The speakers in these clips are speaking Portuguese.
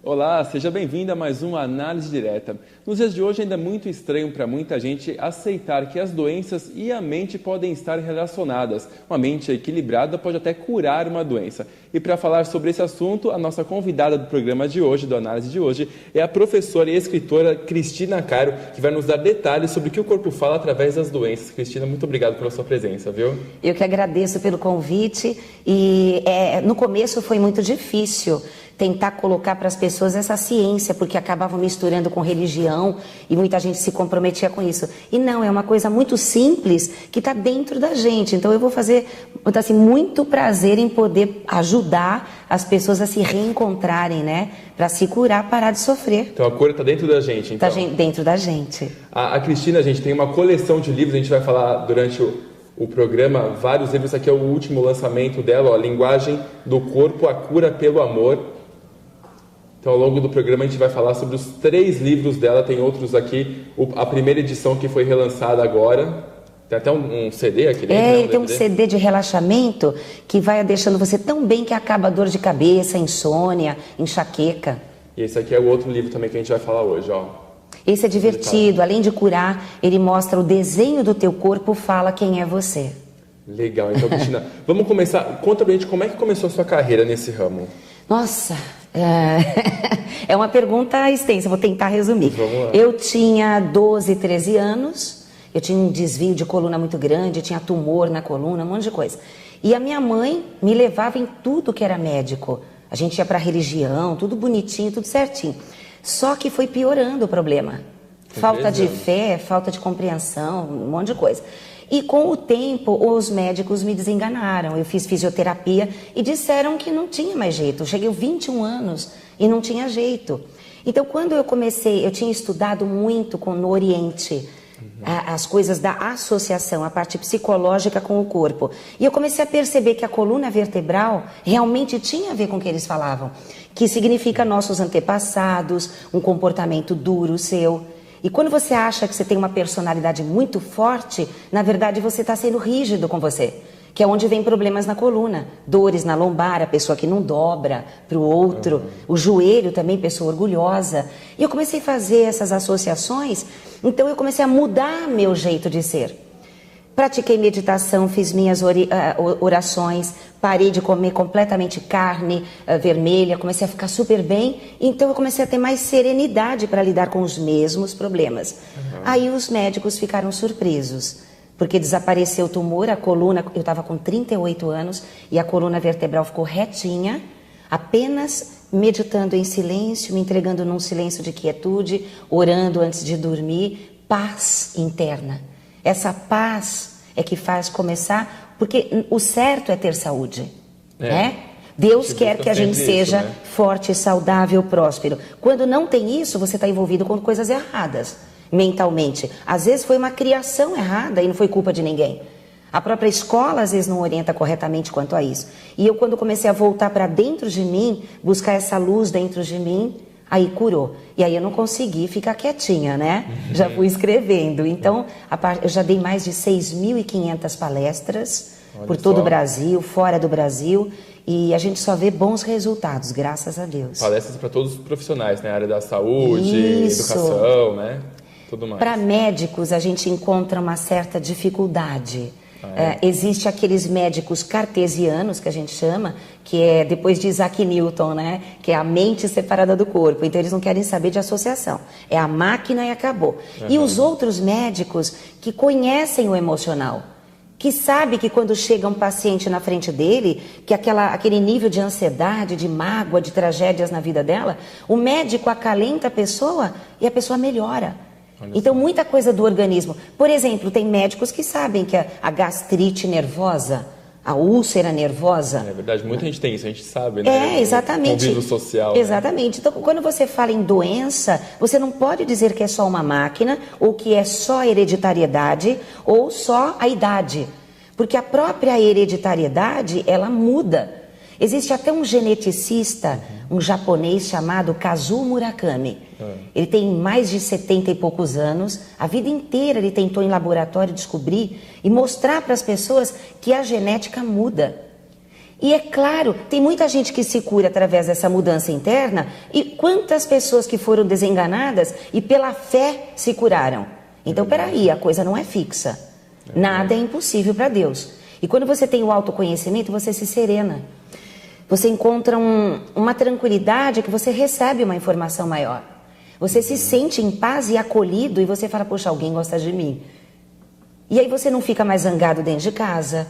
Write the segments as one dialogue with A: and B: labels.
A: Olá, seja bem-vindo a mais uma Análise Direta. Nos dias de hoje ainda é muito estranho para muita gente aceitar que as doenças e a mente podem estar relacionadas. Uma mente equilibrada pode até curar uma doença. E para falar sobre esse assunto, a nossa convidada do programa de hoje, do Análise de hoje, é a professora e escritora Cristina Cairo, que vai nos dar detalhes sobre o que o corpo fala através das doenças. Cristina, muito obrigado pela sua presença, viu?
B: Eu que agradeço pelo convite e no começo foi muito difícil tentar colocar para as pessoas essa ciência, porque acabavam misturando com religião e muita gente se comprometia com isso. E não, é uma coisa muito simples que está dentro da gente. Então eu vou fazer assim, muito prazer em poder ajudar as pessoas a se reencontrarem, né? Para se curar, parar de sofrer.
A: Então a cura está dentro da gente, então?
B: Está dentro da gente.
A: A Cristina, gente, tem uma coleção de livros, a gente vai falar durante o programa, vários livros. Esse aqui é o último lançamento dela, ó, Linguagem do Corpo, a Cura pelo Amor. Então, ao longo do programa, a gente vai falar sobre os 3 livros dela. Tem outros aqui. A primeira edição que foi relançada agora. Tem até um CD aqui dentro.
B: Ele tem um CD de relaxamento que vai deixando você tão bem que acaba a dor de cabeça, insônia, enxaqueca.
A: E esse aqui é o outro livro também que a gente vai falar hoje, ó.
B: Esse é divertido. Além de curar, ele mostra o desenho do teu corpo, fala quem é você.
A: Legal. Então, Cristina, vamos começar. Conta pra gente como é que começou a sua carreira nesse ramo.
B: Nossa, é uma pergunta extensa, vou tentar resumir.
A: Vamos lá.
B: Eu tinha 12, 13 anos, eu tinha um desvio de coluna muito grande, tinha tumor na coluna, um monte de coisa. E a minha mãe me levava em tudo que era médico. A gente ia para religião, tudo bonitinho, tudo certinho. Só que foi piorando o problema. Falta de fé, falta de compreensão, um monte de coisa. E com o tempo, os médicos me desenganaram. Eu fiz fisioterapia e disseram que não tinha mais jeito. Eu cheguei aos 21 anos e não tinha jeito. Então, quando eu comecei, eu tinha estudado muito no Oriente, as coisas da associação, a parte psicológica com o corpo. E eu comecei a perceber que a coluna vertebral realmente tinha a ver com o que eles falavam. Que significa nossos antepassados, um comportamento duro seu. E quando você acha que você tem uma personalidade muito forte, na verdade você está sendo rígido com você. Que é onde vem problemas na coluna, dores na lombar, a pessoa que não dobra para o outro, o joelho também, pessoa orgulhosa. E eu comecei a fazer essas associações, então eu comecei a mudar meu jeito de ser. Pratiquei meditação, fiz minhas orações, parei de comer completamente carne vermelha, comecei a ficar super bem, então eu comecei a ter mais serenidade para lidar com os mesmos problemas. Aí os médicos ficaram surpresos, porque desapareceu o tumor, a coluna, eu estava com 38 anos e a coluna vertebral ficou retinha, apenas meditando em silêncio, me entregando num silêncio de quietude, orando antes de dormir, paz interna. Essa paz é que faz começar, porque o certo é ter saúde, né? Deus quer que a gente seja forte, saudável, próspero. Quando não tem isso, você está envolvido com coisas erradas, mentalmente. Às vezes foi uma criação errada e não foi culpa de ninguém. A própria escola às vezes não orienta corretamente quanto a isso. E eu, quando comecei a voltar para dentro de mim, buscar essa luz dentro de mim, aí curou. E aí eu não consegui ficar quietinha, né? Já fui escrevendo. Então, eu já dei mais de 6.500 palestras por todo o Brasil, fora do Brasil. E a gente só vê bons resultados, graças a Deus.
A: Palestras para todos os profissionais, né? A área da saúde, educação, né? Tudo mais.
B: Para médicos, a gente encontra uma certa dificuldade. Existe aqueles médicos cartesianos, que a gente chama, que é depois de Isaac Newton, né? Que é a mente separada do corpo. Então eles não querem saber de associação. É a máquina e acabou. E os outros médicos que conhecem o emocional, que sabe que quando chega um paciente na frente dele, que aquele nível de ansiedade, de mágoa, de tragédias na vida dela, o médico acalenta a pessoa e a pessoa melhora. Então, muita coisa do organismo. Por exemplo, tem médicos que sabem que a gastrite nervosa, a úlcera nervosa...
A: É verdade, muita gente tem isso, a gente sabe, né?
B: Exatamente.
A: Convívio social.
B: Exatamente. Então, quando você fala em doença, você não pode dizer que é só uma máquina, ou que é só hereditariedade, ou só a idade. Porque a própria hereditariedade, ela muda. Existe até um geneticista, um japonês chamado Kazuo Murakami. Ele tem mais de 70 e poucos anos. A vida inteira ele tentou em laboratório descobrir e mostrar para as pessoas que a genética muda. E é claro, tem muita gente que se cura através dessa mudança interna, e quantas pessoas que foram desenganadas e pela fé se curaram. Então, peraí, a coisa não é fixa. Nada é impossível para Deus. E quando você tem o autoconhecimento, você se serena. Você encontra uma tranquilidade que você recebe uma informação maior. Você se sente em paz e acolhido e você fala, poxa, alguém gosta de mim. E aí você não fica mais zangado dentro de casa.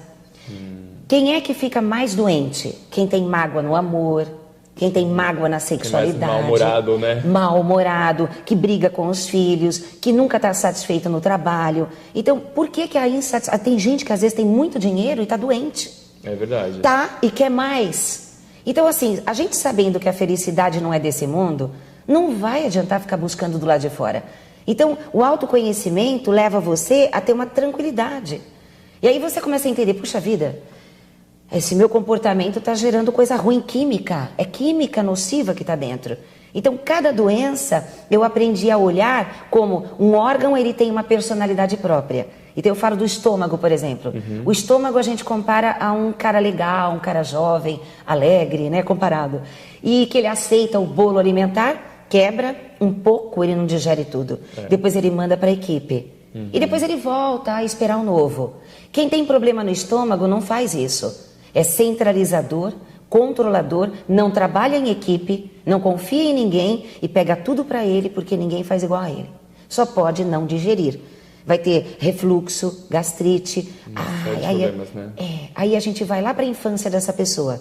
B: Quem é que fica mais doente? Quem tem mágoa no amor, quem tem mágoa na sexualidade.
A: Mal-humorado, né?
B: Mal-humorado, que briga com os filhos, que nunca está satisfeito no trabalho. Então, por que a insatisfação... Tem gente que às vezes tem muito dinheiro e está doente.
A: É verdade.
B: Tá, e quer mais. Então, assim, a gente sabendo que a felicidade não é desse mundo, não vai adiantar ficar buscando do lado de fora. Então, o autoconhecimento leva você a ter uma tranquilidade. E aí você começa a entender, puxa vida, esse meu comportamento está gerando coisa ruim, química. É química nociva que está dentro. Então, cada doença, eu aprendi a olhar como um órgão, ele tem uma personalidade própria. Então, eu falo do estômago, por exemplo. O estômago a gente compara a um cara legal, um cara jovem, alegre, né, comparado. E que ele aceita o bolo alimentar, quebra um pouco, ele não digere tudo. Depois ele manda para a equipe. E depois ele volta a esperar o novo. Quem tem problema no estômago não faz isso. É centralizador, controlador, não trabalha em equipe, não confia em ninguém e pega tudo para ele porque ninguém faz igual a ele. Só pode não digerir. Vai ter refluxo, gastrite.
A: Problemas, né?
B: Aí a gente vai lá para a infância dessa pessoa.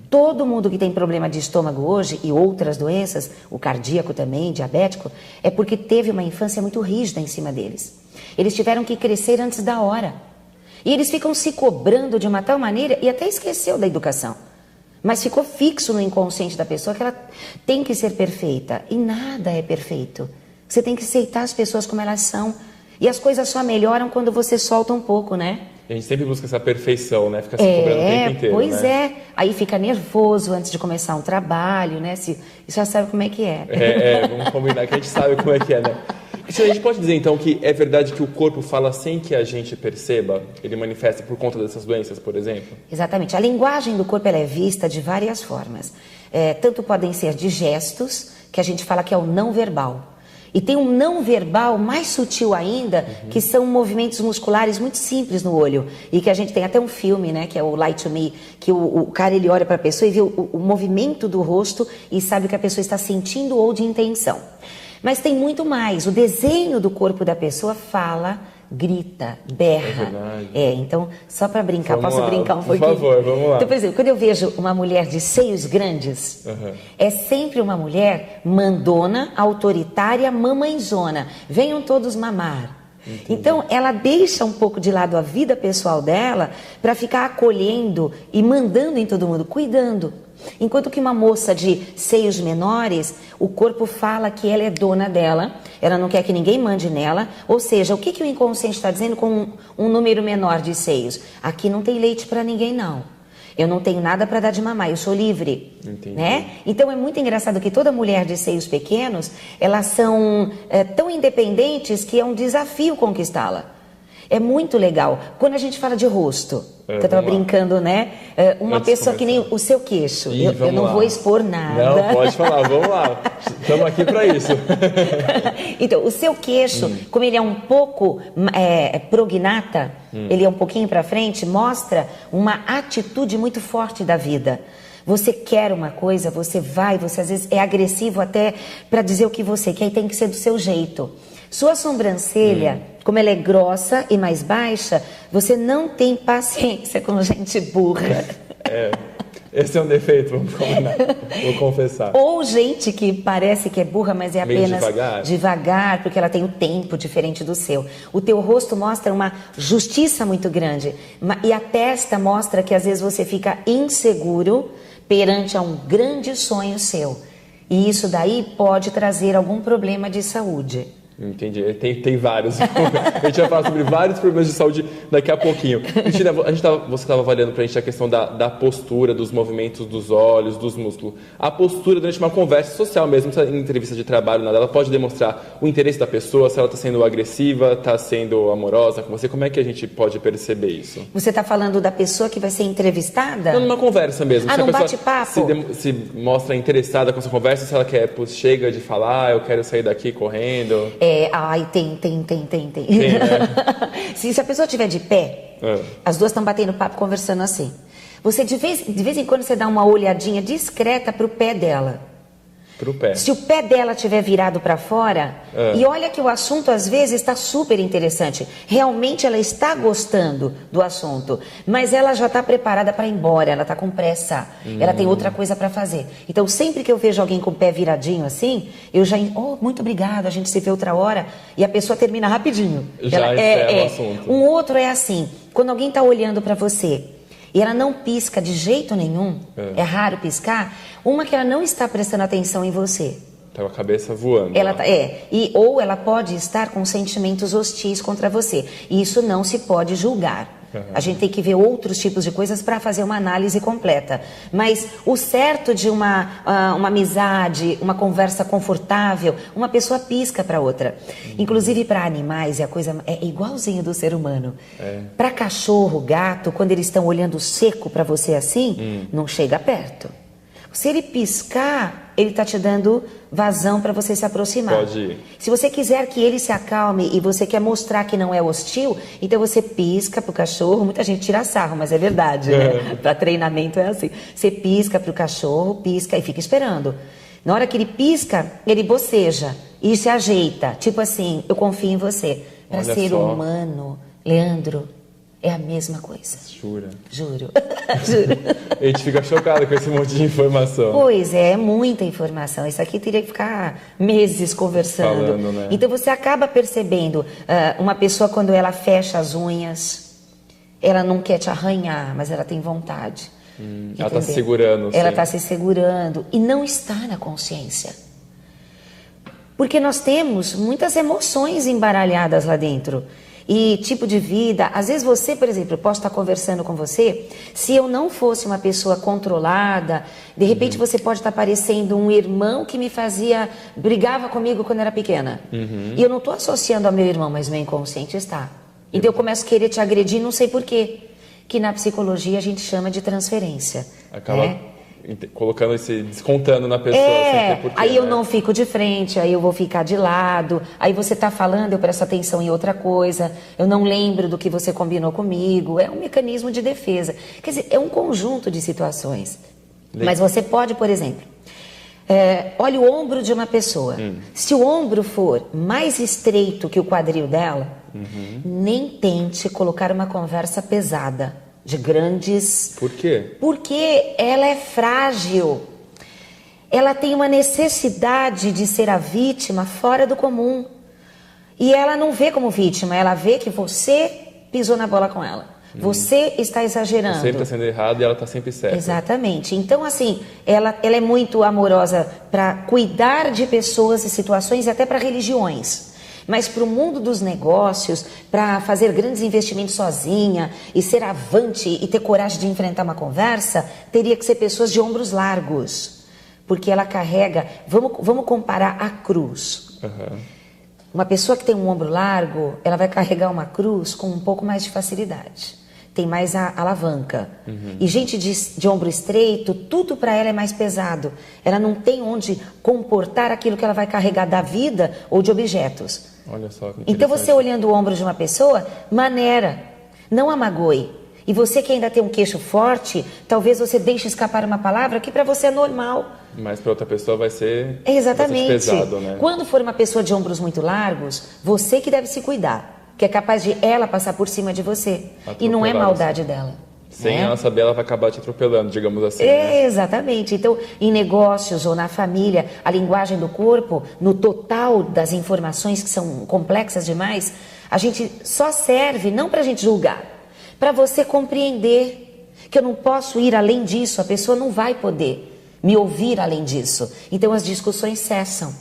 B: Todo mundo que tem problema de estômago hoje e outras doenças, o cardíaco também, diabético, é porque teve uma infância muito rígida em cima deles. Eles tiveram que crescer antes da hora. E eles ficam se cobrando de uma tal maneira e até esqueceu da educação. Mas ficou fixo no inconsciente da pessoa que ela tem que ser perfeita. E nada é perfeito. Você tem que aceitar as pessoas como elas são. E as coisas só melhoram quando você solta um pouco, né?
A: A gente sempre busca essa perfeição, né? Fica se cobrando o tempo inteiro,
B: pois
A: né?
B: Aí fica nervoso antes de começar um trabalho, né? Você já sabe como é que é.
A: Vamos combinar que a gente sabe como é que é, né? A gente pode dizer, então, que é verdade que o corpo fala sem que a gente perceba? Ele manifesta por conta dessas doenças, por exemplo?
B: Exatamente. A linguagem do corpo ela é vista de várias formas. Tanto podem ser de gestos, que a gente fala que é o não verbal. E tem um não verbal mais sutil ainda, que são movimentos musculares muito simples no olho. E que a gente tem até um filme, né, que é o Lie to Me, que o cara ele olha para a pessoa e vê o movimento do rosto e sabe o que a pessoa está sentindo ou de intenção. Mas tem muito mais. O desenho do corpo da pessoa fala, grita, berra. Então, só para brincar, posso brincar um pouquinho?
A: Por favor, vamos lá.
B: Então, por exemplo, quando eu vejo uma mulher de seios grandes, é sempre uma mulher mandona, autoritária, mamãezona. Venham todos mamar. Entendi. Então, ela deixa um pouco de lado a vida pessoal dela para ficar acolhendo e mandando em todo mundo, cuidando. Enquanto que uma moça de seios menores, o corpo fala que ela é dona dela, ela não quer que ninguém mande nela, ou seja, o que o inconsciente está dizendo com um número menor de seios? Aqui não tem leite para ninguém não, eu não tenho nada para dar de mamar, eu sou livre. Né? Então é muito engraçado que toda mulher de seios pequenos, elas são tão independentes que é um desafio conquistá-la. É muito legal. Quando a gente fala de rosto, que eu estava brincando, né? Uma pessoa que nem o seu queixo. Eu não vou expor nada.
A: Não, pode falar, vamos lá. Estamos aqui para isso.
B: Então, o seu queixo, como ele é um pouco prognata, ele é um pouquinho para frente, mostra uma atitude muito forte da vida. Você quer uma coisa, você vai, você às vezes é agressivo até para dizer o que você quer e tem que ser do seu jeito. Sua sobrancelha, como ela é grossa e mais baixa, você não tem paciência com gente burra.
A: Esse é um defeito, vamos combinar, vou confessar.
B: Ou gente que parece que é burra, mas é apenas
A: devagar,
B: porque ela tem um tempo diferente do seu. O teu rosto mostra uma justiça muito grande. E a testa mostra que às vezes você fica inseguro perante a um grande sonho seu. E isso daí pode trazer algum problema de saúde.
A: Entendi. Tem vários. A gente vai falar sobre vários problemas de saúde daqui a pouquinho. Cristina, você estava avaliando para a gente a questão da postura, dos movimentos dos olhos, dos músculos. A postura durante uma conversa social mesmo, em entrevista de trabalho, nada, ela pode demonstrar o interesse da pessoa, se ela está sendo agressiva, está sendo amorosa com você. Como é que a gente pode perceber isso?
B: Você está falando da pessoa que vai ser entrevistada?
A: Não, numa conversa mesmo. Se
B: num
A: a pessoa
B: bate-papo?
A: se mostra interessada com essa conversa, se ela quer, chega de falar, eu quero sair daqui correndo.
B: Tem.
A: Tem, né?
B: Se a pessoa estiver de pé, as duas estão batendo papo, conversando assim. Você, de vez em quando, você dá uma olhadinha discreta pro pé dela.
A: Pro pé.
B: Se o pé dela estiver virado para fora, e olha que o assunto às vezes está super interessante. Realmente ela está gostando do assunto, mas ela já está preparada para ir embora, ela está com pressa, ela tem outra coisa para fazer. Então sempre que eu vejo alguém com o pé viradinho assim, eu já, muito obrigado, a gente se vê outra hora, e a pessoa termina rapidinho.
A: Já encerra o assunto.
B: Um outro é assim, quando alguém está olhando para você, e ela não pisca de jeito nenhum, é raro piscar, uma que ela não está prestando atenção em você.
A: Tá com a cabeça voando.
B: Ou ela pode estar com sentimentos hostis contra você. E isso não se pode julgar. A gente tem que ver outros tipos de coisas para fazer uma análise completa. Mas o certo de uma amizade, uma conversa confortável, uma pessoa pisca para outra. Inclusive para animais, a coisa é igualzinho do ser humano. Para cachorro, gato, quando eles estão olhando seco para você assim, não chega perto. Se ele piscar, ele está te dando vazão para você se aproximar.
A: Pode ir.
B: Se você quiser que ele se acalme e você quer mostrar que não é hostil, então você pisca pro cachorro. Muita gente tira sarro, mas é verdade, né? Para treinamento é assim. Você pisca pro cachorro, pisca e fica esperando. Na hora que ele pisca, ele boceja e se ajeita. Tipo assim, eu confio em você. Para ser humano, Leandro, é a mesma coisa.
A: Jura?
B: Juro. Juro.
A: A gente fica chocado com esse monte de informação.
B: Pois é muita informação. Isso aqui teria que ficar meses conversando.
A: Falando, né?
B: Então você acaba percebendo uma pessoa quando ela fecha as unhas, ela não quer te arranhar, mas ela tem vontade.
A: Ela está se segurando.
B: Ela está se segurando e não está na consciência. Porque nós temos muitas emoções embaralhadas lá dentro. E tipo de vida, às vezes você, por exemplo, eu posso estar conversando com você, se eu não fosse uma pessoa controlada, de repente você pode estar parecendo um irmão que brigava comigo quando era pequena. E eu não estou associando ao meu irmão, mas meu inconsciente está. Então eu começo a querer te agredir, não sei por quê. Que na psicologia a gente chama de transferência.
A: Acaba colocando descontando na pessoa. Sem ter porquê,
B: aí eu não fico de frente, aí eu vou ficar de lado, aí você está falando, eu presto atenção em outra coisa, eu não lembro do que você combinou comigo, é um mecanismo de defesa. Quer dizer, é um conjunto de situações. Mas você pode, por exemplo, olha o ombro de uma pessoa. Se o ombro for mais estreito que o quadril dela, nem tente colocar uma conversa pesada. De grandes...
A: Por quê?
B: Porque ela é frágil. Ela tem uma necessidade de ser a vítima fora do comum. E ela não vê como vítima, ela vê que você pisou na bola com ela. Você está exagerando.
A: Você está sendo errado e ela está sempre certa.
B: Exatamente. Então, assim, ela é muito amorosa para cuidar de pessoas e situações e até para religiões. Mas para o mundo dos negócios, para fazer grandes investimentos sozinha e ser avante e ter coragem de enfrentar uma conversa, teria que ser pessoas de ombros largos. Porque ela carrega... Vamos comparar a cruz. Uma pessoa que tem um ombro largo, ela vai carregar uma cruz com um pouco mais de facilidade. Tem mais a alavanca. E gente de ombro estreito, tudo para ela é mais pesado. Ela não tem onde comportar aquilo que ela vai carregar da vida ou de objetos.
A: Olha só que
B: então você olhando o ombro de uma pessoa, maneira, não amagoe. E você que ainda tem um queixo forte, talvez você deixe escapar uma palavra que para você é normal.
A: Mas para outra pessoa vai ser
B: exatamente
A: pesado, né?
B: Quando for uma pessoa de ombros muito largos, você que deve se cuidar, que é capaz de ela passar por cima de você. E não é maldade dela.
A: Sem ela saber, ela vai acabar te atropelando, digamos assim. Né?
B: Exatamente. Então, em negócios ou na família, a linguagem do corpo, no total das informações que são complexas demais, a gente só serve não para a gente julgar, para você compreender que eu não posso ir além disso, a pessoa não vai poder me ouvir além disso. Então, as discussões cessam.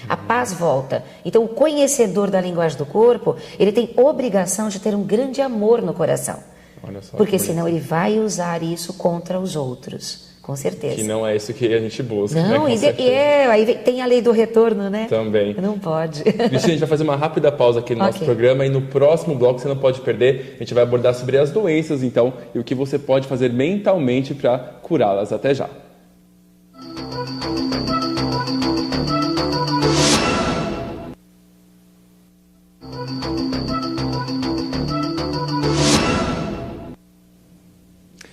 B: A paz volta. Então, o conhecedor da linguagem do corpo, ele tem obrigação de ter um grande amor no coração.
A: Olha só,
B: porque senão ele vai usar isso contra os outros, com certeza.
A: Que não é isso que a gente busca,
B: não,
A: né?
B: Aí tem a lei do retorno, né?
A: Também.
B: Não pode.
A: Cristina, a gente vai fazer uma rápida pausa aqui no nosso programa e no próximo bloco, você não pode perder, a gente vai abordar sobre as doenças, então, e o que você pode fazer mentalmente para curá-las. Até já.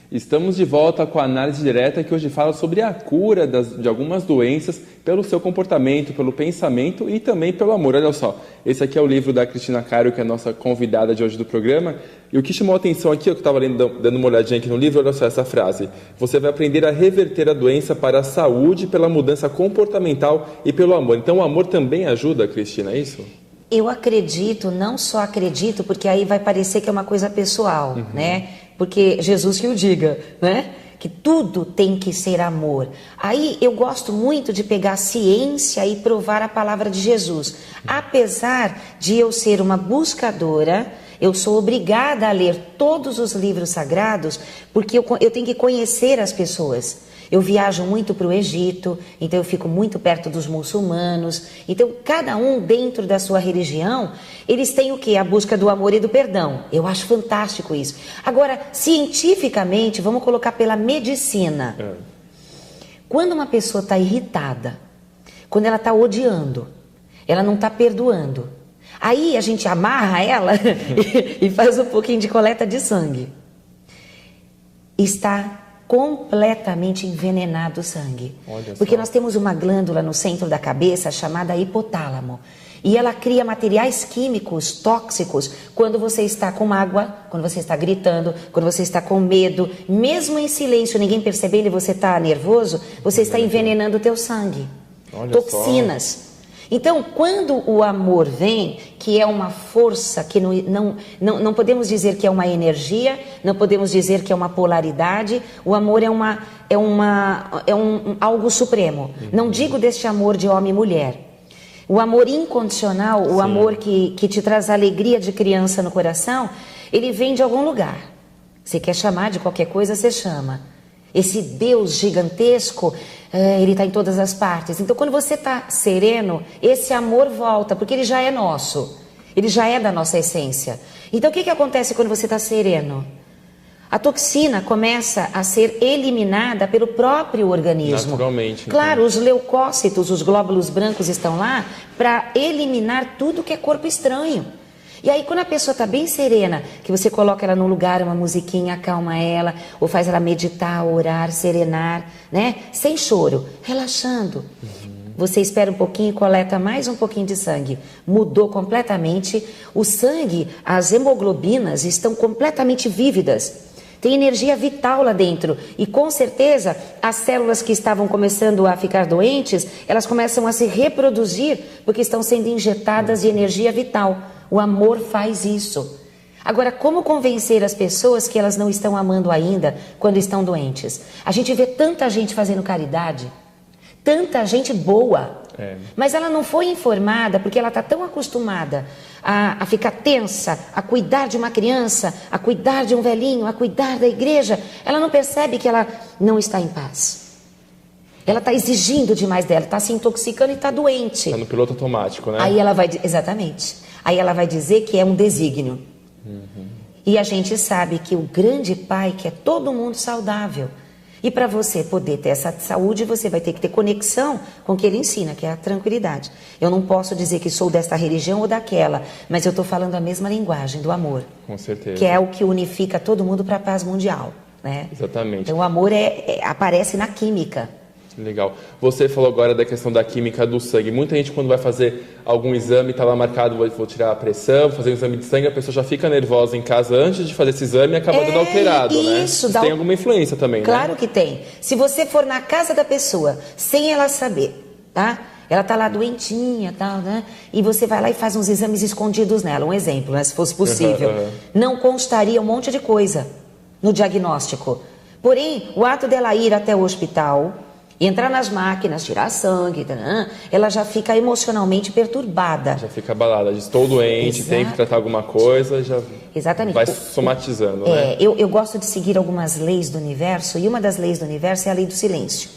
A: Estamos de volta com a análise direta que hoje fala sobre a cura de algumas doenças pelo seu comportamento, pelo pensamento e também pelo amor. Olha só, esse aqui é o livro da Cristina Cairo, que é a nossa convidada de hoje do programa. E o que chamou a atenção aqui, eu que estava dando uma olhadinha aqui no livro, olha só essa frase. Você vai aprender a reverter a doença para a saúde pela mudança comportamental e pelo amor. Então o amor também ajuda, Cristina, é isso?
B: Eu acredito, não só acredito, porque aí vai parecer que é uma coisa pessoal, né? Porque Jesus que o diga, né? Que tudo tem que ser amor. Aí eu gosto muito de pegar a ciência e provar a palavra de Jesus. Apesar de eu ser uma buscadora, eu sou obrigada a ler todos os livros sagrados, porque eu tenho que conhecer as pessoas. Eu viajo muito para o Egito, então eu fico muito perto dos muçulmanos. Então, cada um dentro da sua religião, eles têm o quê? A busca do amor e do perdão. Eu acho fantástico isso. Agora, cientificamente, vamos colocar pela medicina. Quando uma pessoa está irritada, quando ela está odiando, ela não está perdoando, aí a gente amarra ela e faz um pouquinho de coleta de sangue. Está completamente envenenado o sangue. Porque nós temos uma glândula no centro da cabeça chamada hipotálamo. E ela cria materiais químicos tóxicos quando você está com mágoa, quando você está gritando, quando você está com medo. Mesmo em silêncio, ninguém percebendo e você está nervoso, você está envenenando o teu sangue. Toxinas. Então, quando o amor vem, que é uma força, que não podemos dizer que é uma energia, não podemos dizer que é uma polaridade, o amor é algo supremo. Não digo deste amor de homem e mulher. O amor incondicional, o amor que te traz alegria de criança no coração, ele vem de algum lugar. Você quer chamar de qualquer coisa, você chama. Esse Deus gigantesco, ele está em todas as partes. Então, quando você está sereno, esse amor volta, porque ele já é nosso. Ele já é da nossa essência. Então, o que acontece quando você está sereno? A toxina começa a ser eliminada pelo próprio organismo.
A: Naturalmente. Então.
B: Claro, os leucócitos, os glóbulos brancos estão lá para eliminar tudo que é corpo estranho. E aí, quando a pessoa está bem serena, que você coloca ela num lugar, uma musiquinha, acalma ela, ou faz ela meditar, orar, serenar, né? Sem choro, relaxando. Você espera um pouquinho e coleta mais um pouquinho de sangue. Mudou completamente. O sangue, as hemoglobinas estão completamente vívidas. Tem energia vital lá dentro. E com certeza, as células que estavam começando a ficar doentes, elas começam a se reproduzir porque estão sendo injetadas de energia vital. O amor faz isso. Agora, como convencer as pessoas que elas não estão amando ainda quando estão doentes? A gente vê tanta gente fazendo caridade, tanta gente boa, mas ela não foi informada porque ela está tão acostumada a ficar tensa, a cuidar de uma criança, a cuidar de um velhinho, a cuidar da igreja. Ela não percebe que ela não está em paz. Ela está exigindo demais dela, está se intoxicando e está doente.
A: Está no piloto automático, né?
B: Aí ela vai, exatamente. Aí ela vai dizer que é um desígnio. E a gente sabe que o grande Pai quer todo mundo saudável. E para você poder ter essa saúde, você vai ter que ter conexão com o que ele ensina, que é a tranquilidade. Eu não posso dizer que sou desta religião ou daquela, mas eu estou falando a mesma linguagem do amor.
A: Com certeza.
B: Que é o que unifica todo mundo para a paz mundial, né?
A: Exatamente.
B: Então o amor aparece na química.
A: Legal. Você falou agora da questão da química do sangue. Muita gente, quando vai fazer algum exame, está lá marcado, vou tirar a pressão, fazer um exame de sangue, a pessoa já fica nervosa em casa antes de fazer esse exame e acaba dando alterado,
B: isso,
A: né? Tem alguma influência também,
B: claro,
A: né?
B: Que tem. Se você for na casa da pessoa, sem ela saber, tá? Ela tá lá doentinha, tal, né? E você vai lá e faz uns exames escondidos nela. Um exemplo, né? Se fosse possível. Não constaria um monte de coisa no diagnóstico. Porém, o ato dela ir até o hospital, E entrar nas máquinas, tirar sangue, ela já fica emocionalmente perturbada.
A: Já fica abalada, estou doente, tenho que tratar alguma coisa, já
B: Exatamente.
A: vai somatizando, né?
B: Eu gosto de seguir algumas leis do universo, e uma das leis do universo é a lei do silêncio.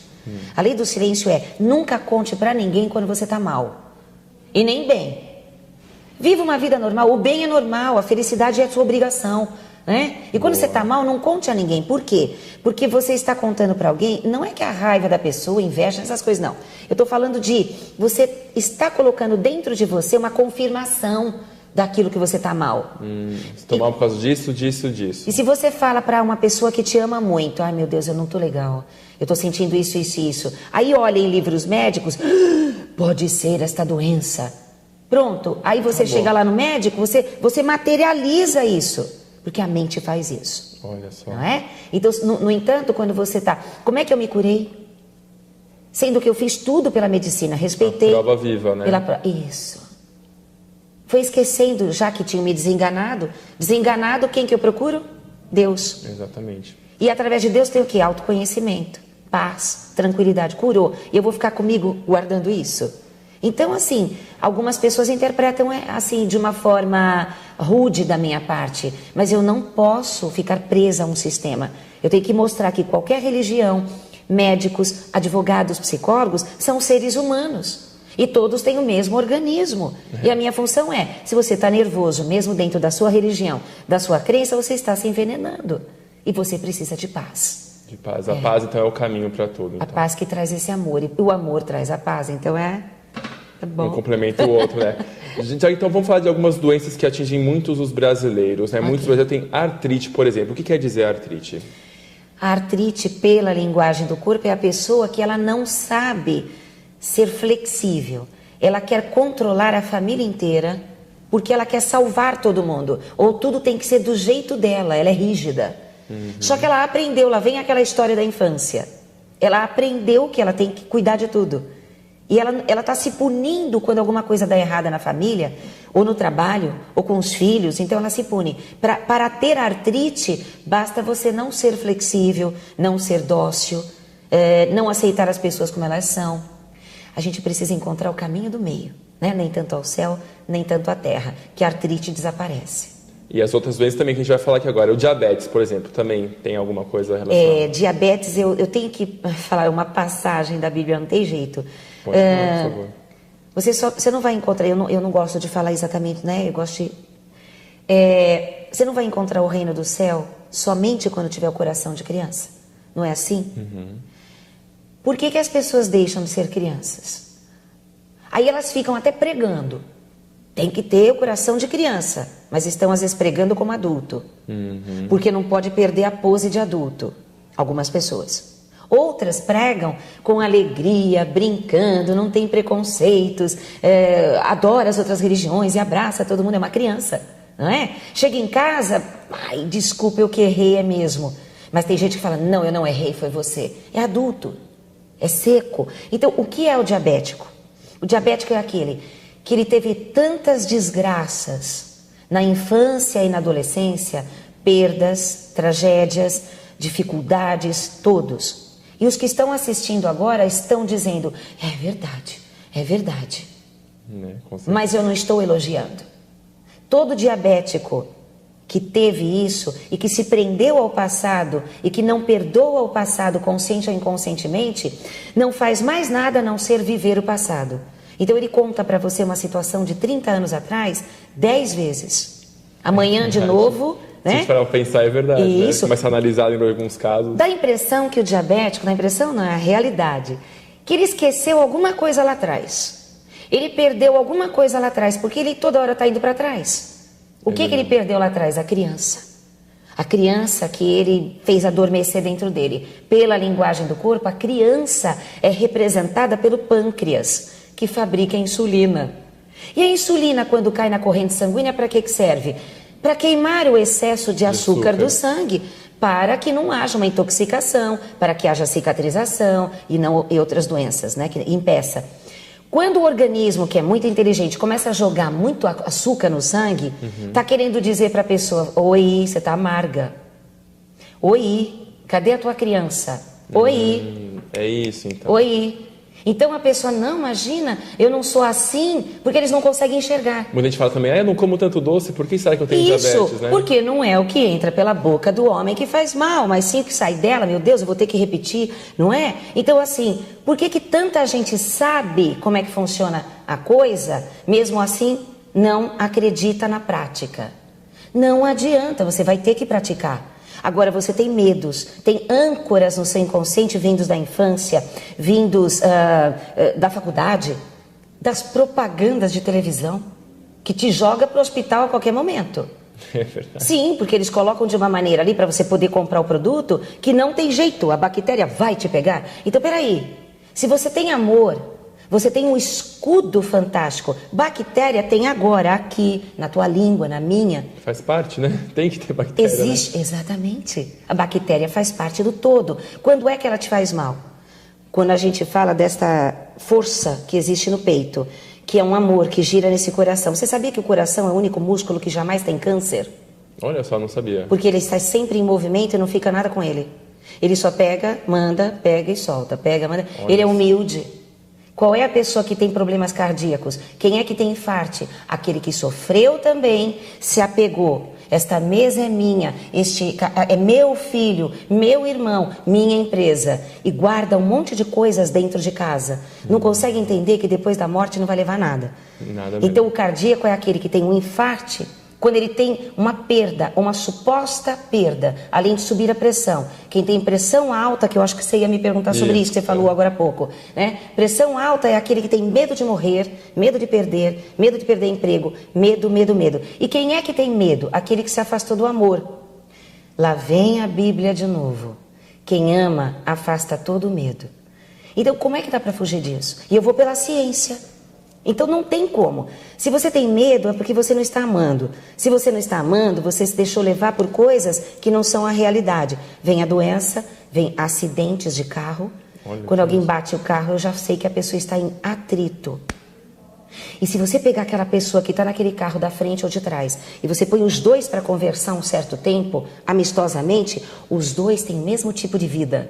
B: A lei do silêncio é, nunca conte pra ninguém quando você tá mal. E nem bem. Viva uma vida normal, o bem é normal, a felicidade é a sua obrigação. Né? E quando você está mal, não conte a ninguém. Por quê? Porque você está contando para alguém, não é que a raiva da pessoa, inveja, essas coisas, não. Eu estou falando de, você está colocando dentro de você uma confirmação daquilo que você está mal.
A: Estou mal por causa disso, disso, disso.
B: E se você fala para uma pessoa que te ama muito, ai meu Deus, eu não estou legal, eu estou sentindo isso, isso e isso. Aí olha em livros médicos, pode ser esta doença. Pronto, aí você chega lá no médico, você materializa isso. Porque a mente faz isso.
A: Olha só.
B: Não é? Então, no entanto, quando você está... Como é que eu me curei? Sendo que eu fiz tudo pela medicina, respeitei...
A: A prova viva, né?
B: Isso. Foi esquecendo, já que tinha me desenganado. Desenganado, quem que eu procuro? Deus.
A: Exatamente.
B: E através de Deus tem o quê? Autoconhecimento, paz, tranquilidade. Curou. E eu vou ficar comigo guardando isso? Então, assim, algumas pessoas interpretam assim de uma forma rude da minha parte, mas eu não posso ficar presa a um sistema. Eu tenho que mostrar que qualquer religião, médicos, advogados, psicólogos, são seres humanos. E todos têm o mesmo organismo. E a minha função é, se você está nervoso, mesmo dentro da sua religião, da sua crença, você está se envenenando. E você precisa de paz.
A: De paz. A paz, então, é o caminho para tudo. Então.
B: A paz que traz esse amor. E o amor traz a paz. Então, bom.
A: Um complementa o outro, né? Então vamos falar de algumas doenças que atingem muitos os brasileiros, né? Muitos brasileiros têm artrite, por exemplo. O que quer dizer artrite?
B: A artrite, pela linguagem do corpo, é a pessoa que ela não sabe ser flexível. Ela quer controlar a família inteira porque ela quer salvar todo mundo. Ou tudo tem que ser do jeito dela, ela é rígida. Só que ela aprendeu, lá vem aquela história da infância. Ela aprendeu que ela tem que cuidar de tudo. E ela está se punindo quando alguma coisa dá errada na família, ou no trabalho, ou com os filhos. Então ela se pune. Para ter artrite, basta você não ser flexível, não ser dócil, não aceitar as pessoas como elas são. A gente precisa encontrar o caminho do meio, né? Nem tanto ao céu, nem tanto à terra, que a artrite desaparece.
A: E as outras doenças também que a gente vai falar aqui agora. O diabetes, por exemplo, também tem alguma coisa relacionada?
B: Diabetes, eu tenho que falar uma passagem da Bíblia, não tem jeito.
A: Pode falar, por favor.
B: Você não vai encontrar, eu não gosto de falar exatamente, né? Eu gosto de... você não vai encontrar o reino do céu somente quando tiver o coração de criança. Não é assim? Por que as pessoas deixam de ser crianças? Aí elas ficam até pregando. Tem que ter o coração de criança, mas estão às vezes pregando como adulto. Porque não pode perder a pose de adulto. Algumas pessoas. Outras pregam com alegria, brincando, não tem preconceitos, adora as outras religiões e abraça todo mundo, é uma criança, não é? Chega em casa, ai, desculpa, eu que errei, é mesmo. Mas tem gente que fala, não, eu não errei, foi você. É adulto, é seco. Então, o que é o diabético? O diabético é aquele que ele teve tantas desgraças na infância e na adolescência, perdas, tragédias, dificuldades, todos. E os que estão assistindo agora estão dizendo, é verdade, mas eu não estou elogiando. Todo diabético que teve isso e que se prendeu ao passado e que não perdoa o passado consciente ou inconscientemente, não faz mais nada a não ser viver o passado. Então ele conta para você uma situação de 30 anos atrás, 10 vezes. Amanhã de novo...
A: Se a gente parar pra pensar, é verdade,
B: isso.
A: Né? Começa a analisar em alguns casos.
B: Dá a impressão que o diabético, dá a impressão não, é a realidade, que ele esqueceu alguma coisa lá atrás. Ele perdeu alguma coisa lá atrás, porque ele toda hora está indo para trás. O que ele perdeu lá atrás? A criança. A criança que ele fez adormecer dentro dele. Pela linguagem do corpo, a criança é representada pelo pâncreas, que fabrica a insulina. E a insulina, quando cai na corrente sanguínea, para que serve? Para queimar o excesso de açúcar do sangue, para que não haja uma intoxicação, para que haja cicatrização e outras doenças, né, que impeça. Quando o organismo, que é muito inteligente, começa a jogar muito açúcar no sangue, está querendo dizer para a pessoa, oi, você está amarga. Oi, cadê a tua criança? Oi,
A: É isso, então.
B: Oi. Então a pessoa, não, imagina, eu não sou assim, porque eles não conseguem enxergar.
A: Muita gente fala também, eu não como tanto doce, por que será que eu tenho diabetes, né?
B: Porque não é o que entra pela boca do homem que faz mal, mas sim o que sai dela, meu Deus, eu vou ter que repetir, não é? Então assim, por que tanta gente sabe como é que funciona a coisa, mesmo assim não acredita na prática? Não adianta, você vai ter que praticar. Agora você tem medos, tem âncoras no seu inconsciente vindos da infância, vindos da faculdade, das propagandas de televisão, que te joga para o hospital a qualquer momento.
A: É verdade.
B: Sim, porque eles colocam de uma maneira ali para você poder comprar o produto que não tem jeito, a bactéria vai te pegar. Então peraí, se você tem amor, você tem um escudo fantástico. Bactéria tem agora aqui, na tua língua, na minha.
A: Faz parte, né? Tem que ter bactéria,
B: existe, né? Exatamente. A bactéria faz parte do todo. Quando é que ela te faz mal? Quando a gente fala desta força que existe no peito, que é um amor que gira nesse coração. Você sabia que o coração é o único músculo que jamais tem câncer?
A: Olha só, não sabia.
B: Porque ele está sempre em movimento e não fica nada com ele. Ele só pega, manda, pega e solta. Pega, manda.
A: Olha
B: ele é
A: isso.
B: Humilde. Qual é a pessoa que tem problemas cardíacos? Quem é que tem infarte? Aquele que sofreu também, se apegou. Esta mesa é minha, este é meu filho, meu irmão, minha empresa. E guarda um monte de coisas dentro de casa. Não consegue entender que depois da morte não vai levar nada.
A: Nada mesmo.
B: Então o cardíaco é aquele que tem um infarte, quando ele tem uma perda, uma suposta perda, além de subir a pressão. Quem tem pressão alta, que eu acho que você ia me perguntar sobre isso, que você falou agora há pouco, né? Pressão alta é aquele que tem medo de morrer, medo de perder emprego, medo. E quem é que tem medo? Aquele que se afastou do amor. Lá vem a Bíblia de novo. Quem ama afasta todo o medo. Então como é que dá para fugir disso? E eu vou pela ciência. Então não tem como. Se você tem medo é porque você não está amando. Se você não está amando, você se deixou levar por coisas que não são a realidade. Vem a doença, vem acidentes de carro. Quando alguém bate o carro, eu já sei que a pessoa está em atrito. E se você pegar aquela pessoa que está naquele carro da frente ou de trás e você põe os dois para conversar um certo tempo, amistosamente, os dois têm o mesmo tipo de vida.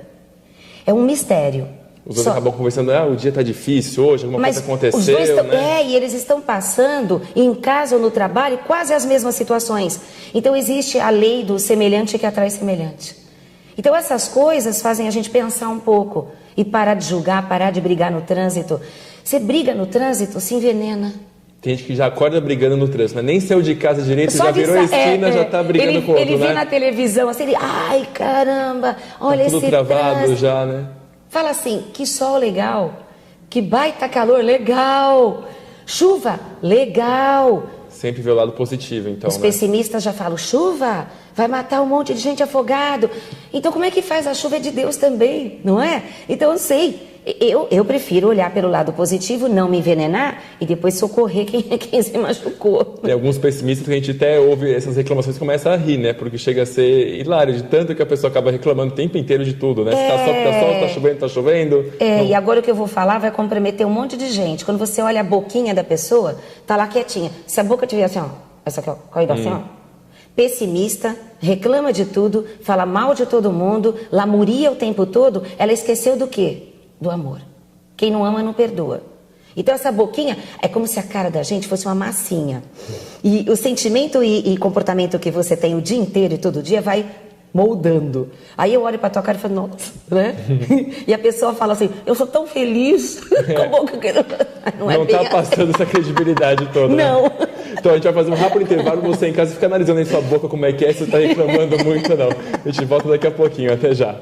B: É um mistério.
A: Os dois acabam conversando, o dia está difícil hoje, alguma coisa aconteceu,
B: os dois
A: né?
B: e eles estão passando em casa ou no trabalho quase as mesmas situações. Então existe a lei do semelhante que atrai semelhante. Então essas coisas fazem a gente pensar um pouco e parar de julgar, parar de brigar no trânsito. Você briga no trânsito, se envenena.
A: Tem gente que já acorda brigando no trânsito, né? Nem saiu de casa direito, já virou a esquina, já está brigando com o outro, né?
B: Ele vê na televisão assim, ai caramba, olha esse
A: tudo travado
B: trânsito.
A: já, né?
B: Fala assim, que sol legal, que baita calor, legal, chuva, legal.
A: Sempre vê o lado positivo, então,
B: Os pessimistas já falam, chuva, vai matar um monte de gente afogado. Então como é que faz? A chuva é de Deus também, não é? Então eu sei, eu prefiro olhar pelo lado positivo, não me envenenar e depois socorrer quem se machucou.
A: Tem alguns pessimistas que a gente até ouve essas reclamações e começa a rir, né? Porque chega a ser hilário, de tanto que a pessoa acaba reclamando o tempo inteiro de tudo, né? Se tá sol, tá chovendo.
B: E agora o que eu vou falar vai comprometer um monte de gente. Quando você olha a boquinha da pessoa, tá lá quietinha. Se a boca tiver assim, ó, essa aqui, ó, caída assim, ó. Pessimista, reclama de tudo, fala mal de todo mundo, lamuria o tempo todo, ela esqueceu do quê? Do amor. Quem não ama não perdoa. Então essa boquinha é como se a cara da gente fosse uma massinha. E o sentimento e comportamento que você tem o dia inteiro e todo dia vai moldando. Aí eu olho pra tua cara e falo, nossa, né? E a pessoa fala assim, eu sou tão feliz com a boca que não
A: tá passando essa credibilidade toda.
B: Não.
A: Né? Então a gente vai fazer um rápido intervalo, você em casa fica analisando aí sua boca como é que é, se você tá reclamando muito ou não. A gente volta daqui a pouquinho, até já.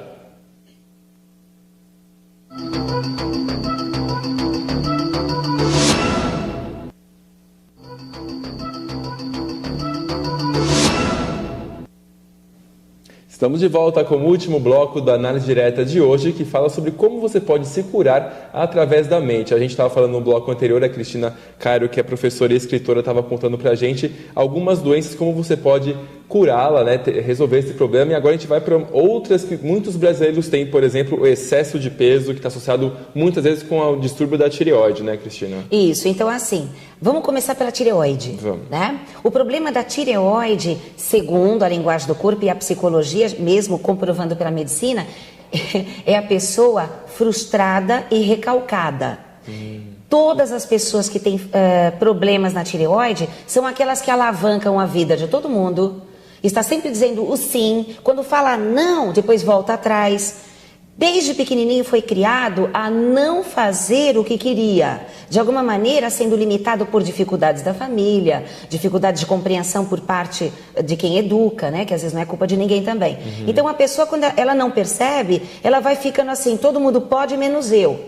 A: Estamos de volta com o último bloco da Análise Direta de hoje, que fala sobre como você pode se curar através da mente. A gente estava falando no bloco anterior, a Cristina Cairo, que é professora e escritora, estava contando para a gente algumas doenças, como você pode curá-la, né, resolver esse problema. E agora a gente vai para outras que muitos brasileiros têm, por exemplo, o excesso de peso, que está associado muitas vezes com o distúrbio da tireoide, né, Cristina?
B: Isso, então assim, vamos começar pela tireoide.
A: Vamos.
B: Né? O problema da tireoide, segundo a linguagem do corpo e a psicologia, mesmo comprovando pela medicina, é a pessoa frustrada e recalcada. Todas as pessoas que têm problemas na tireoide são aquelas que alavancam a vida de todo mundo. Está sempre dizendo o sim. Quando fala não, depois volta atrás. Desde pequenininho foi criado a não fazer o que queria. De alguma maneira sendo limitado por dificuldades da família, dificuldades de compreensão por parte de quem educa, né? Que às vezes não é culpa de ninguém também. Então a pessoa, quando ela não percebe, ela vai ficando assim, todo mundo pode menos eu.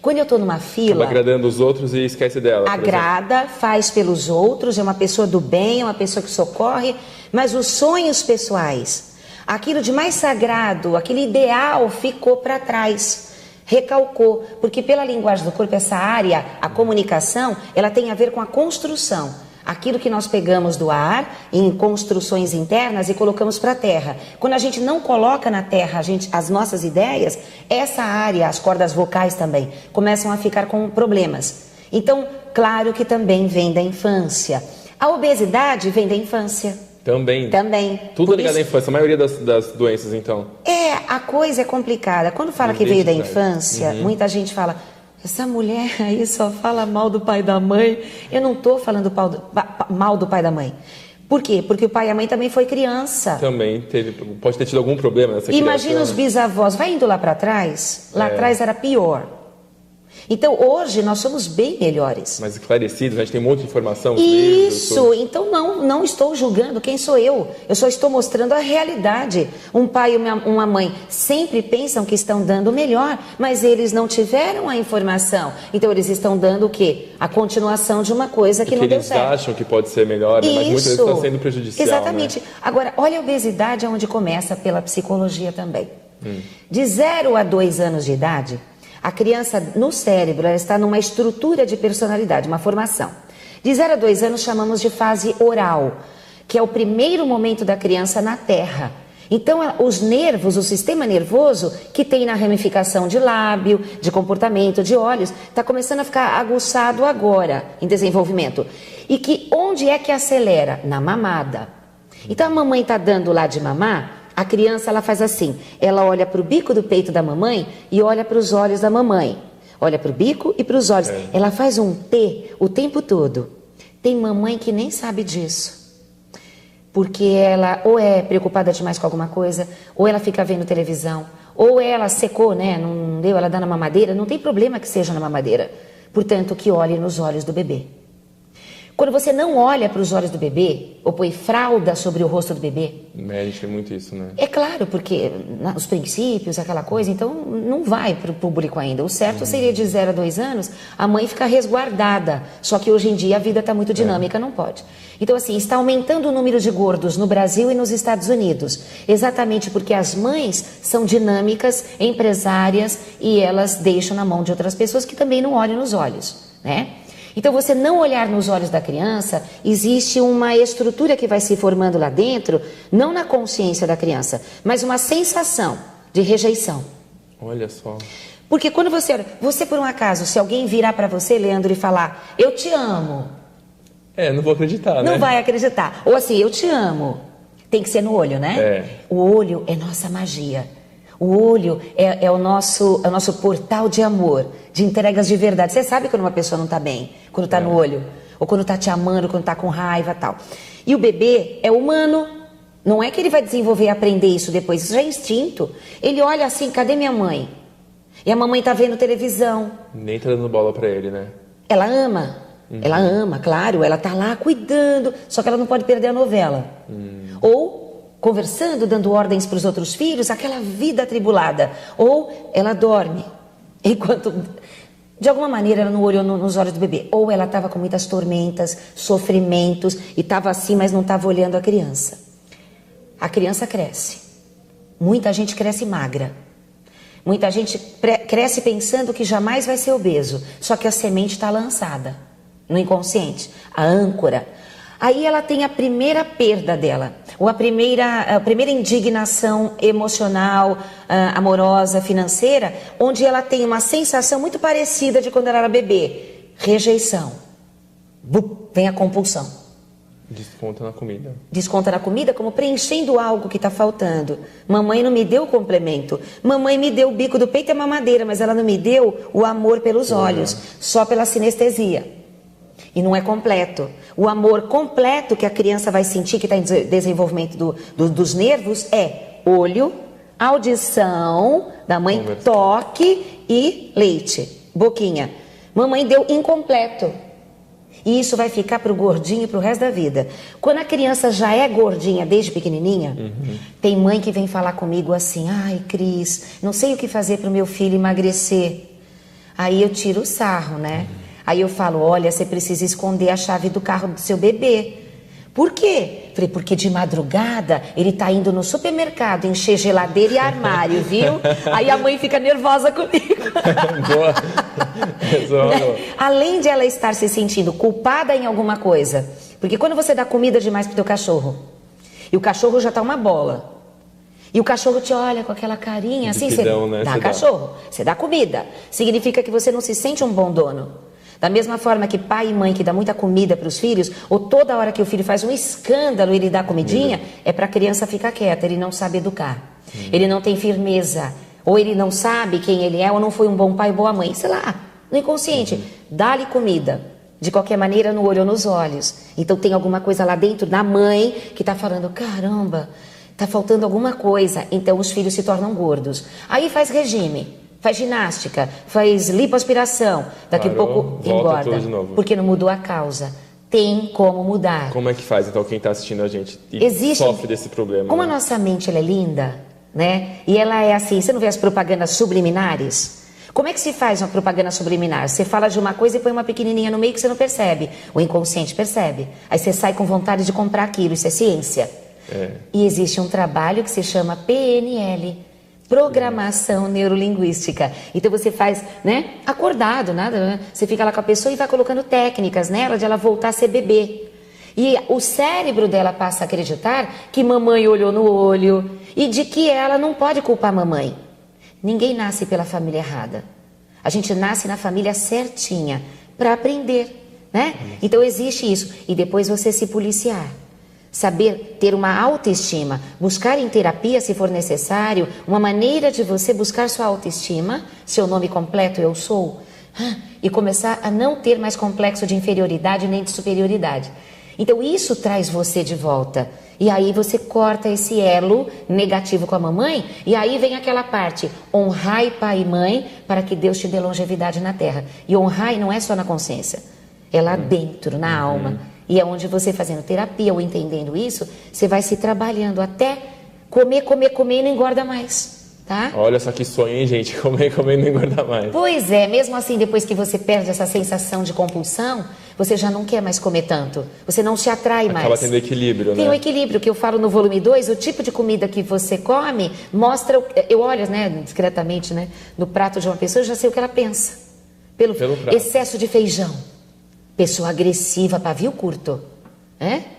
B: Quando eu estou numa fila...
A: Acaba agradando os outros e esquece dela.
B: Agrada, faz pelos outros, é uma pessoa do bem, é uma pessoa que socorre, mas os sonhos pessoais, aquilo de mais sagrado, aquele ideal ficou para trás, recalcou, porque pela linguagem do corpo, essa área, a comunicação, ela tem a ver com a construção. Aquilo que nós pegamos do ar em construções internas e colocamos para a terra. Quando a gente não coloca na terra as nossas ideias, essa área, as cordas vocais também, começam a ficar com problemas. Então, claro que também vem da infância. A obesidade vem da infância.
A: Também. Tudo ligado à infância, a maioria das doenças, então.
B: A coisa é complicada. Quando fala que veio da infância, muita gente fala... Essa mulher aí só fala mal do pai e da mãe. Eu não estou falando mal do pai e da mãe. Por quê? Porque o pai e a mãe também foi criança.
A: Também pode ter tido algum problema nessa criança.
B: Imagina os bisavós. Vai indo lá para trás. Lá atrás era pior. Então hoje nós somos bem melhores.
A: Mais esclarecidos, a gente tem um monte de informação.
B: Isso,
A: livros,
B: então não estou julgando quem sou eu. Eu só estou mostrando a realidade. Um pai e uma mãe sempre pensam que estão dando o melhor, mas eles não tiveram a informação. Então eles estão dando o quê? A continuação de uma coisa que não deu certo.
A: Eles acham que pode ser melhor, né? Mas muitas vezes está sendo prejudicial.
B: Exatamente. Né? Agora, olha a obesidade, é onde começa pela psicologia também. De 0 a 2 anos de idade, a criança, no cérebro, ela está numa estrutura de personalidade, uma formação. De 0 a 2 anos chamamos de fase oral, que é o primeiro momento da criança na Terra. Então, os nervos, o sistema nervoso, que tem na ramificação de lábio, de comportamento, de olhos, está começando a ficar aguçado agora, em desenvolvimento. E que onde é que acelera? Na mamada. Então, a mamãe está dando lá de mamar... A criança, ela faz assim, ela olha para o bico do peito da mamãe e olha para os olhos da mamãe. Olha para o bico e para os olhos. Ela faz um T o tempo todo. Tem mamãe que nem sabe disso. Porque ela ou é preocupada demais com alguma coisa, ou ela fica vendo televisão, ou ela secou, né? Não deu, ela dá na mamadeira. Não tem problema que seja na mamadeira. Portanto, que olhe nos olhos do bebê. Quando você não olha para os olhos do bebê, ou põe fralda sobre o rosto do bebê...
A: A gente tem muito isso, né?
B: É claro, porque os princípios, aquela coisa, então não vai para o público ainda. O certo seria de 0 a 2 anos, a mãe ficar resguardada. Só que hoje em dia a vida está muito dinâmica, não pode. Então assim, está aumentando o número de gordos no Brasil e nos Estados Unidos. Exatamente porque as mães são dinâmicas, empresárias, e elas deixam na mão de outras pessoas que também não olham nos olhos, né? Então, você não olhar nos olhos da criança, existe uma estrutura que vai se formando lá dentro, não na consciência da criança, mas uma sensação de rejeição.
A: Olha só.
B: Porque quando você por um acaso, se alguém virar para você, Leandro, e falar, eu te amo.
A: Não vou acreditar, né?
B: Não vai acreditar. Ou assim, eu te amo. Tem que ser no olho, né? O olho é nossa magia. O olho é o nosso portal de amor, de entregas de verdade. Você sabe quando uma pessoa não está bem, quando está no olho, ou quando está te amando, quando está com raiva e tal. E o bebê é humano, não é que ele vai desenvolver e aprender isso depois, isso já é instinto. Ele olha assim, cadê minha mãe? E a mamãe está vendo televisão.
A: Nem está dando bola para ele, né?
B: Ela ama, ela ama, claro, ela está lá cuidando, só que ela não pode perder a novela. Ou... conversando, dando ordens para os outros filhos, aquela vida atribulada. Ou ela dorme, enquanto, de alguma maneira, ela não olhou nos olhos do bebê. Ou ela estava com muitas tormentas, sofrimentos, e estava assim, mas não estava olhando a criança. A criança cresce. Muita gente cresce magra. Muita gente cresce pensando que jamais vai ser obeso. Só que a semente está lançada no inconsciente. A âncora. Aí ela tem a primeira perda dela, ou a primeira indignação emocional, amorosa, financeira, onde ela tem uma sensação muito parecida de quando ela era bebê. Rejeição. Vem a compulsão.
A: Desconta na comida.
B: Desconta na comida como preenchendo algo que está faltando. Mamãe não me deu o complemento. Mamãe me deu o bico do peito e a mamadeira, mas ela não me deu o amor pelos olhos, só pela sinestesia. E não é completo. O amor completo que a criança vai sentir, que está em desenvolvimento dos nervos, é olho, audição, da mãe, toque e leite, boquinha. Mamãe deu incompleto. E isso vai ficar para o gordinho para o resto da vida. Quando a criança já é gordinha desde pequenininha, tem mãe que vem falar comigo assim, ai Cris, não sei o que fazer para o meu filho emagrecer. Aí eu tiro o sarro, né? Aí eu falo, olha, você precisa esconder a chave do carro do seu bebê. Por quê? Falei, porque de madrugada ele tá indo no supermercado encher geladeira e armário, viu? Aí a mãe fica nervosa comigo.
A: Boa.
B: Além de ela estar se sentindo culpada em alguma coisa, porque quando você dá comida demais pro teu cachorro, e o cachorro já tá uma bola, e o cachorro te olha com aquela carinha assim, você dá cachorro, você dá comida, significa que você não se sente um bom dono. Da mesma forma que pai e mãe que dá muita comida para os filhos, ou toda hora que o filho faz um escândalo ele dá comidinha, é para a criança ficar quieta, ele não sabe educar. Ele não tem firmeza, ou ele não sabe quem ele é, ou não foi um bom pai ou boa mãe. Sei lá, no inconsciente, dá-lhe comida. De qualquer maneira, no olho ou nos olhos. Então tem alguma coisa lá dentro da mãe que está falando, caramba, está faltando alguma coisa. Então os filhos se tornam gordos. Aí faz regime. Faz ginástica, faz lipoaspiração, daqui a pouco engorda,
A: tudo de novo.
B: Porque não mudou a causa. Tem como mudar.
A: Como é que faz, então, quem está assistindo a gente e sofre desse problema?
B: Como a nossa mente ela é linda, né? E ela é assim, você não vê as propagandas subliminares? Como é que se faz uma propaganda subliminar? Você fala de uma coisa e põe uma pequenininha no meio que você não percebe. O inconsciente percebe. Aí você sai com vontade de comprar aquilo, isso é ciência. E existe um trabalho que se chama PNL. Programação neurolinguística. Então você faz, né, acordado, nada, né? Você fica lá com a pessoa e vai colocando técnicas nela de ela voltar a ser bebê. E o cérebro dela passa a acreditar que mamãe olhou no olho e de que ela não pode culpar a mamãe. Ninguém nasce pela família errada. A gente nasce na família certinha para aprender, né? Então existe isso. E depois você se policiar. Saber ter uma autoestima, buscar em terapia se for necessário, uma maneira de você buscar sua autoestima, seu nome completo eu sou, e começar a não ter mais complexo de inferioridade nem de superioridade. Então isso traz você de volta. E aí você corta esse elo negativo com a mamãe, e aí vem aquela parte, honrai pai e mãe para que Deus te dê longevidade na terra. E honrai não é só na consciência, é lá dentro, na alma. E é onde você fazendo terapia ou entendendo isso, você vai se trabalhando até comer e não engorda mais, tá?
A: Olha só que sonho, hein, gente? Comer e não engorda mais.
B: Pois é, mesmo assim, depois que você perde essa sensação de compulsão, você já não quer mais comer tanto. Você não se atrai mais.
A: Acaba tendo equilíbrio, né?
B: Tem um equilíbrio, que eu falo no volume 2, o tipo de comida que você come mostra... Eu olho, né, discretamente, né, no prato de uma pessoa, eu já sei o que ela pensa. Pelo excesso de feijão. Pessoa agressiva, pavio curto,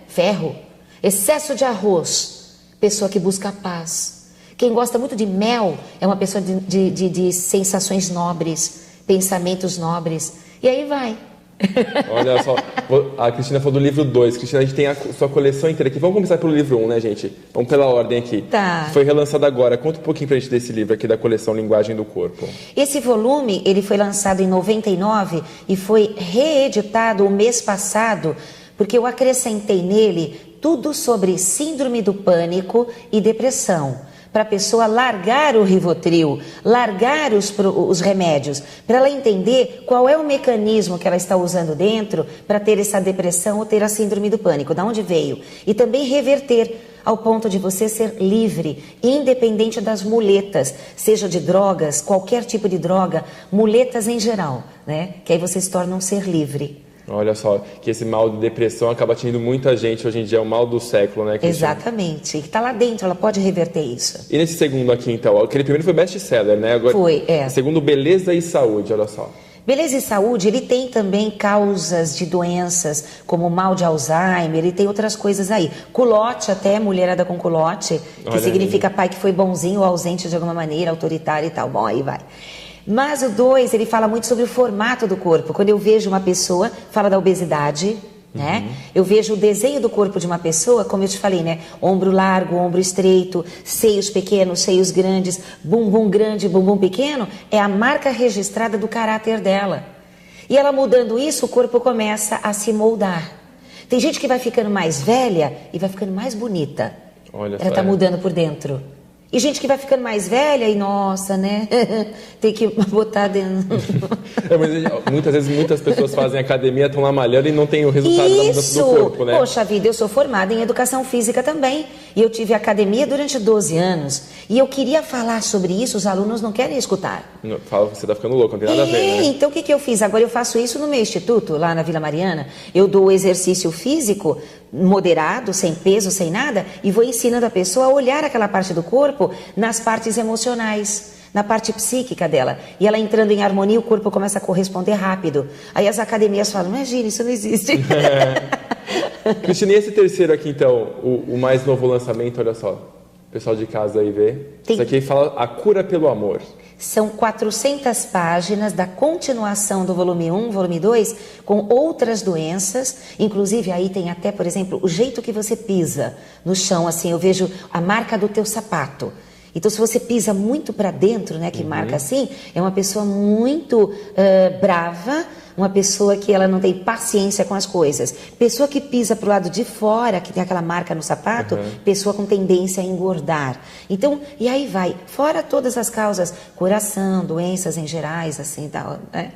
B: ferro. Excesso de arroz, pessoa que busca paz. Quem gosta muito de mel é uma pessoa de sensações nobres, pensamentos nobres. E aí vai.
A: Olha só, a Cristina falou do livro 2. Cristina, a gente tem a sua coleção inteira aqui. Vamos começar pelo livro 1, né, gente? Vamos pela ordem aqui.
B: Tá.
A: Foi relançado agora. Conta um pouquinho pra gente desse livro aqui da coleção Linguagem do Corpo.
B: Esse volume, ele foi lançado em 99 e foi reeditado o mês passado, porque eu acrescentei nele tudo sobre síndrome do pânico e depressão. Para a pessoa largar o Rivotril, largar os remédios, para ela entender qual é o mecanismo que ela está usando dentro para ter essa depressão ou ter a síndrome do pânico, de onde veio. E também reverter ao ponto de você ser livre, independente das muletas, seja de drogas, qualquer tipo de droga, muletas em geral, né? Que aí você se torna um ser livre.
A: Olha só, que esse mal de depressão acaba atingindo muita gente hoje em dia, é o mal do século, né, Cristina?
B: Exatamente, está lá dentro, ela pode reverter isso.
A: E nesse segundo aqui, então, aquele primeiro foi best-seller, né? Agora,
B: foi,
A: Segundo, Beleza e Saúde, olha só.
B: Beleza e Saúde, ele tem também causas de doenças, como mal de Alzheimer, ele tem outras coisas aí. Culote até, mulherada com culote, que
A: Olha
B: significa pai que foi bonzinho ou ausente de alguma maneira, autoritário e tal. Bom, aí vai. Mas o 2, ele fala muito sobre o formato do corpo. Quando eu vejo uma pessoa, fala da obesidade, né? Eu vejo o desenho do corpo de uma pessoa, como eu te falei, né? Ombro largo, ombro estreito, seios pequenos, seios grandes, bumbum grande, bumbum pequeno, é a marca registrada do caráter dela. E ela mudando isso, o corpo começa a se moldar. Tem gente que vai ficando mais velha e vai ficando mais bonita.
A: Olha
B: Ela
A: só,
B: tá mudando por dentro. E gente que vai ficando mais velha e, nossa, né? Tem que botar dentro.
A: Mas muitas vezes muitas pessoas fazem academia, estão lá malhando e não tem o resultado da mudança do corpo, né?
B: Poxa vida, eu sou formada em educação física também. E eu tive academia durante 12 anos. E eu queria falar sobre isso, os alunos não querem escutar.
A: Fala, você tá ficando louco, não tem nada a ver, né?
B: Então o que eu fiz? Agora eu faço isso no meu instituto, lá na Vila Mariana. Eu dou exercício físico moderado, sem peso, sem nada, e vou ensinando a pessoa a olhar aquela parte do corpo nas partes emocionais, na parte psíquica dela. E ela entrando em harmonia, o corpo começa a corresponder rápido. Aí as academias falam, imagina, isso não existe.
A: Cristina, e esse terceiro aqui, então, o mais novo lançamento, olha só, o pessoal de casa aí vê. Isso aqui fala A Cura pelo Amor.
B: São 400 páginas da continuação do volume 1, volume 2, com outras doenças, inclusive aí tem até, por exemplo, o jeito que você pisa no chão, assim, eu vejo a marca do teu sapato. Então, se você pisa muito para dentro, né, que marca assim, é uma pessoa muito brava, uma pessoa que ela não tem paciência com as coisas. Pessoa que pisa para o lado de fora, que tem aquela marca no sapato, pessoa com tendência a engordar. Então, e aí vai, fora todas as causas, coração, doenças em gerais, assim, tal, né?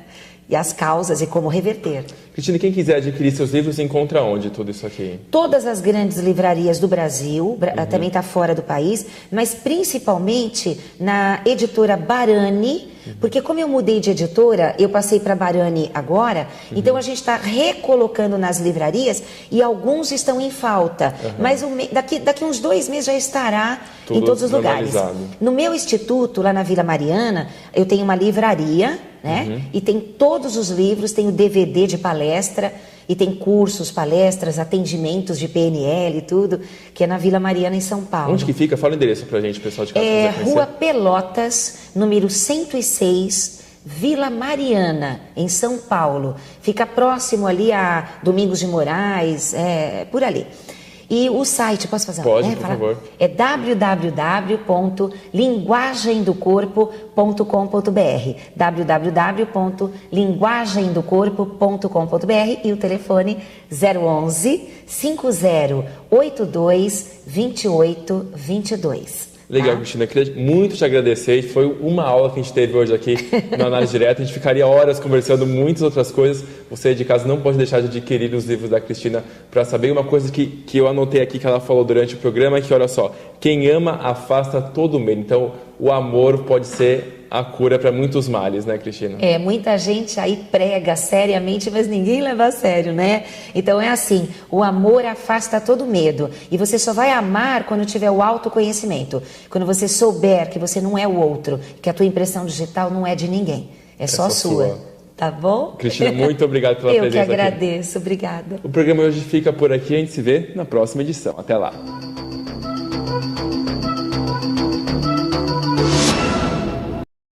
B: E as causas e como reverter.
A: Cristina, quem quiser adquirir seus livros, encontra onde tudo isso aqui?
B: Todas as grandes livrarias do Brasil, também está fora do país, mas principalmente na editora Barani, porque como eu mudei de editora, eu passei para Barani agora, então a gente está recolocando nas livrarias e alguns estão em falta, mas daqui uns 2 meses já estará tudo em todos os lugares. No meu instituto, lá na Vila Mariana, eu tenho uma livraria, né? E tem todos os livros, tem o DVD de palestra, e tem cursos, palestras, atendimentos de PNL e tudo, que é na Vila Mariana, em São Paulo.
A: Onde que fica? Fala o endereço pra gente, pessoal de casa.
B: Rua Pelotas, número 106, Vila Mariana, em São Paulo. Fica próximo ali a Domingos de Moraes, por ali. E o site, posso fazer?
A: Pode, por favor.
B: É www.linguagemdocorpo.com.br www.linguagemdocorpo.com.br e o telefone 011 5082 2822.
A: Legal, Cristina, queria muito te agradecer. Foi uma aula que a gente teve hoje aqui no Análise Direta. A gente ficaria horas conversando muitas outras coisas. Você de casa não pode deixar de adquirir os livros da Cristina para saber uma coisa que eu anotei aqui que ela falou durante o programa, que olha só, quem ama afasta todo medo. Então, o amor pode ser a cura para muitos males, né, Cristina?
B: Muita gente aí prega seriamente, mas ninguém leva a sério, né? Então é assim, o amor afasta todo medo. E você só vai amar quando tiver o autoconhecimento. Quando você souber que você não é o outro, que a tua impressão digital não é de ninguém. É só sua. Tá bom?
A: Cristina, muito obrigado pela presença aqui.
B: Eu que agradeço, obrigada.
A: O programa hoje fica por aqui, a gente se vê na próxima edição. Até lá.